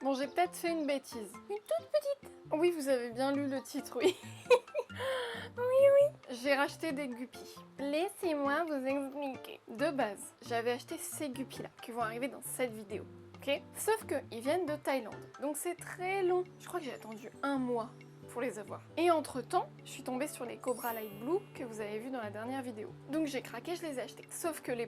Bon, j'ai peut-être fait une bêtise. Une toute petite. Oui, vous avez bien lu le titre, oui. J'ai racheté des guppies. Laissez-moi vous expliquer. De base, j'avais acheté ces guppies-là, qui vont arriver dans cette vidéo. Ok. Sauf qu'ils viennent de Thaïlande, donc c'est très long. Je crois que j'ai attendu 1 mois pour les avoir. Et entre-temps, je suis tombée sur les Cobra Light Blue que vous avez vu dans la dernière vidéo. Donc j'ai craqué, je les ai achetés. Sauf que les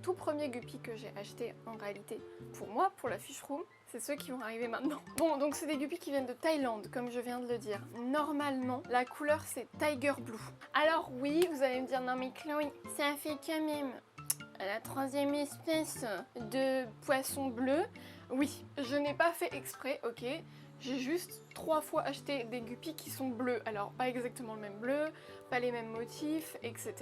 tout premiers guppies que j'ai achetés en réalité, pour moi, pour la fish room, c'est ceux qui vont arriver maintenant. Bon, donc c'est des guppies qui viennent de Thaïlande, comme je viens de le dire. Normalement, la couleur c'est Tiger Blue. Alors oui, vous allez me dire, non mais Chloé, ça fait quand même la 3e espèce de poisson bleu. Oui, je n'ai pas fait exprès, ok. J'ai juste 3 fois acheté des guppies qui sont bleus. Alors, pas exactement le même bleu, pas les mêmes motifs, etc.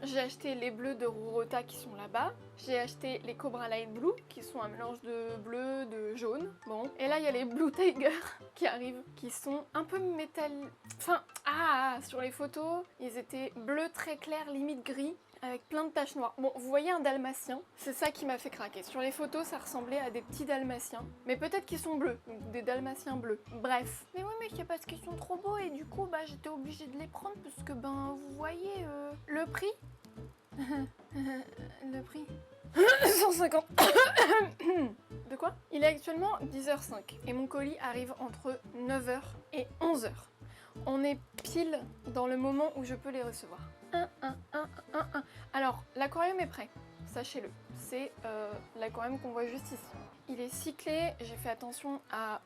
J'ai acheté les bleus de Rurota qui sont là-bas. J'ai acheté les Cobra Light Blue qui sont un mélange de bleu, de jaune. Bon. Et là, il y a les Blue Tiger qui arrivent, qui sont un peu métal... Enfin, sur les photos, ils étaient bleus très clairs, limite gris, avec plein de taches noires. Bon, vous voyez un dalmatien, c'est ça qui m'a fait craquer. Sur les photos, ça ressemblait à des petits dalmatiens, mais peut-être qu'ils sont bleus, donc des dalmatiens bleus. Bref. Mais oui, mais c'est parce qu'ils sont trop beaux et du coup, bah, j'étais obligée de les prendre parce que, ben, vous voyez, le prix. Le prix. 150. De quoi? Il est actuellement 10h05 et mon colis arrive entre 9h et 11h. On est pile dans le moment où je peux les recevoir. Alors, l'aquarium est prêt, sachez-le. C'est l'aquarium qu'on voit juste ici. Il est cyclé, j'ai fait attention à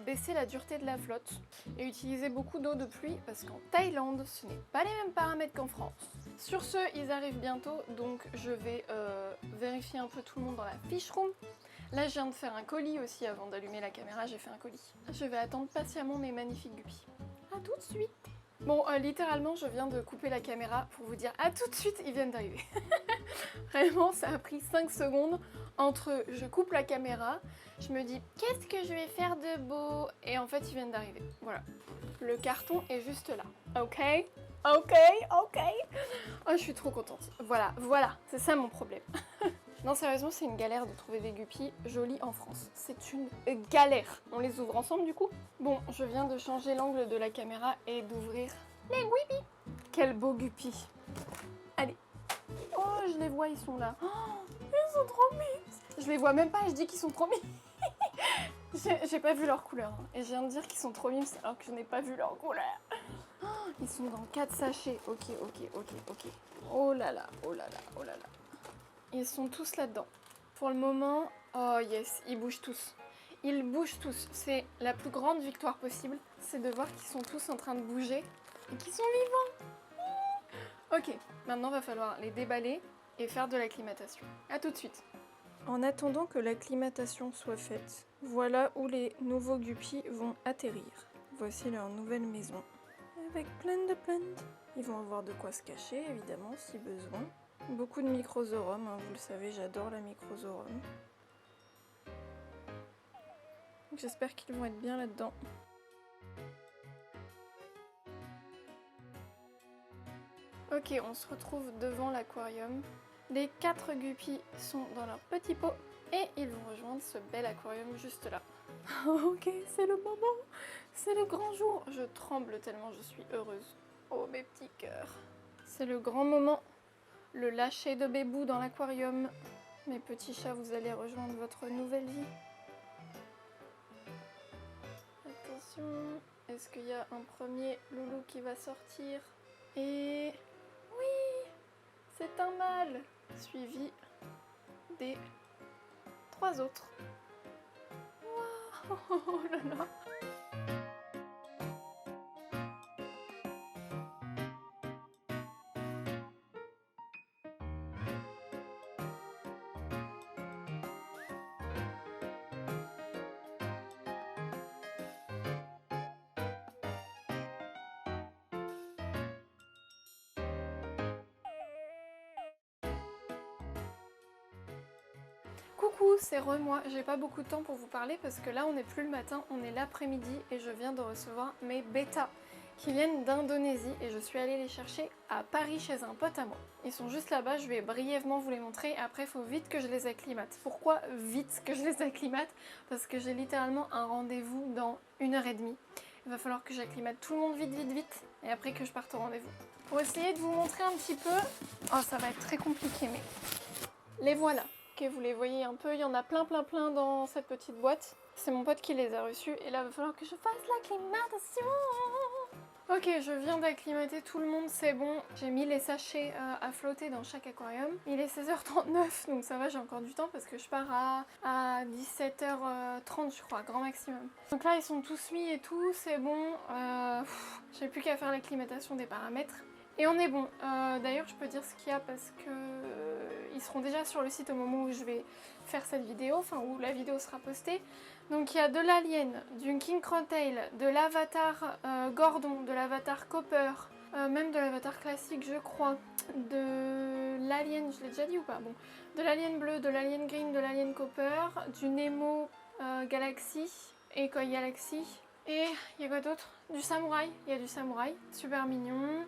baisser la dureté de la flotte et utiliser beaucoup d'eau de pluie parce qu'en Thaïlande, ce n'est pas les mêmes paramètres qu'en France. Sur ce, ils arrivent bientôt, donc je vais vérifier un peu tout le monde dans la fish room. Là, je viens de faire un colis aussi avant d'allumer la caméra, j'ai fait un colis. Je vais attendre patiemment mes magnifiques guppies. À tout de suite. Bon, littéralement, je viens de couper la caméra pour vous dire à tout de suite, ils viennent d'arriver. Vraiment, ça a pris 5 secondes entre je coupe la caméra, je me dis qu'est-ce que je vais faire de beau et en fait, ils viennent d'arriver. Voilà. Le carton est juste là. Ok. Oh, je suis trop contente. Voilà, c'est ça mon problème. Non, sérieusement, c'est une galère de trouver des guppies jolies en France. C'est une galère. On les ouvre ensemble du coup? Bon, je viens de changer l'angle de la caméra et d'ouvrir les guppies. Quel beau guppy. Allez. Oh, je les vois, ils sont là. Oh, ils sont trop mimes. Je les vois même pas et je dis qu'ils sont trop mimes. J'ai pas vu leur couleur. Hein. Et je viens de dire qu'ils sont trop mimes alors que je n'ai pas vu leur couleur. Oh, ils sont dans 4 sachets. Ok. Oh là là. Ils sont tous là-dedans. Pour le moment, oh yes, ils bougent tous. Ils bougent tous. C'est la plus grande victoire possible, c'est de voir qu'ils sont tous en train de bouger et qu'ils sont vivants. Ok, maintenant va falloir les déballer et faire de l'acclimatation. A tout de suite. En attendant que l'acclimatation soit faite, voilà où les nouveaux guppies vont atterrir. Voici leur nouvelle maison. Avec plein de plantes. Ils vont avoir de quoi se cacher, évidemment, si besoin. Beaucoup de microzorum, hein, vous le savez, j'adore la microzorum. J'espère qu'ils vont être bien là-dedans. Ok, on se retrouve devant l'aquarium. Les 4 guppies sont dans leur petit pot et ils vont rejoindre ce bel aquarium juste là. Ok, c'est le moment, c'est le grand jour. Je tremble tellement je suis heureuse. Oh mes petits cœurs. C'est le grand moment. Le lâcher de bébou dans l'aquarium. Mes petits chats, vous allez rejoindre votre nouvelle vie. Attention, est-ce qu'il y a un premier loulou qui va sortir? Et oui, c'est un mâle, suivi des 3 autres. Waouh, oh là là. Coucou, c'est moi. J'ai pas beaucoup de temps pour vous parler parce que là on n'est plus le matin, on est l'après-midi et je viens de recevoir mes bêtas. qui viennent d'Indonésie et je suis allée les chercher à Paris chez un pote à moi. Ils sont juste là-bas, je vais brièvement vous les montrer, après il faut vite que je les acclimate. Pourquoi vite que je les acclimate? Parce que j'ai littéralement un rendez-vous dans 1h30. Il va falloir que j'acclimate tout le monde vite et après que je parte au rendez-vous. Pour essayer de vous montrer un petit peu, oh ça va être très compliqué mais les voilà. Ok, vous les voyez un peu, il y en a plein dans cette petite boîte. C'est mon pote qui les a reçus et là il va falloir que je fasse l'acclimatation. Ok, je viens d'acclimater tout le monde, c'est bon. J'ai mis les sachets à flotter dans chaque aquarium. Il est 16h39, donc ça va, j'ai encore du temps parce que je pars à 17h30, je crois, grand maximum. Donc là, ils sont tous mis et tout, c'est bon. J'ai plus qu'à faire l'acclimatation des paramètres. Et on est bon. D'ailleurs, je peux dire ce qu'il y a parce que ils seront déjà sur le site au moment où je vais faire cette vidéo, enfin où la vidéo sera postée. Donc il y a de l'alien, du king crowtail, de l'avatar Gordon, de l'avatar Copper, même de l'avatar classique je crois, de l'alien, je l'ai déjà dit ou pas? Bon, de l'alien bleu, de l'alien green, de l'alien Copper, du Nemo Galaxy et Koi Galaxy. Et il y a quoi d'autre? Du samouraï, il y a du samouraï, super mignon.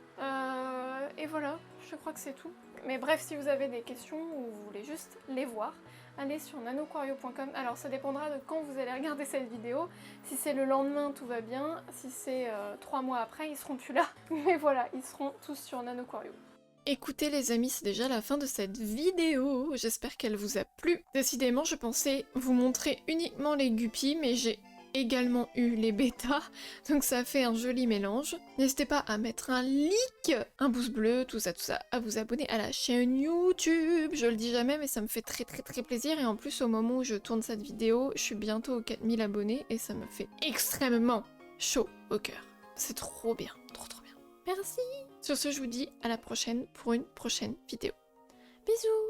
Et voilà, je crois que c'est tout. Mais bref, si vous avez des questions ou vous voulez juste les voir, allez sur nanoquario.com. Alors ça dépendra de quand vous allez regarder cette vidéo. Si c'est le lendemain, tout va bien. Si c'est 3 mois après, ils seront plus là. Mais voilà, ils seront tous sur nanoquario. Écoutez les amis, c'est déjà la fin de cette vidéo. J'espère qu'elle vous a plu. Décidément, je pensais vous montrer uniquement les guppies, mais j'ai également eu les bêtas, donc ça fait un joli mélange. N'hésitez pas à mettre un like, un pouce bleu, tout ça, à vous abonner à la chaîne YouTube. Je le dis jamais, mais ça me fait très plaisir. Et en plus, au moment où je tourne cette vidéo, je suis bientôt aux 4000 abonnés et ça me fait extrêmement chaud au cœur. C'est trop bien, trop bien. Merci. Sur ce, je vous dis à la prochaine pour une prochaine vidéo. Bisous.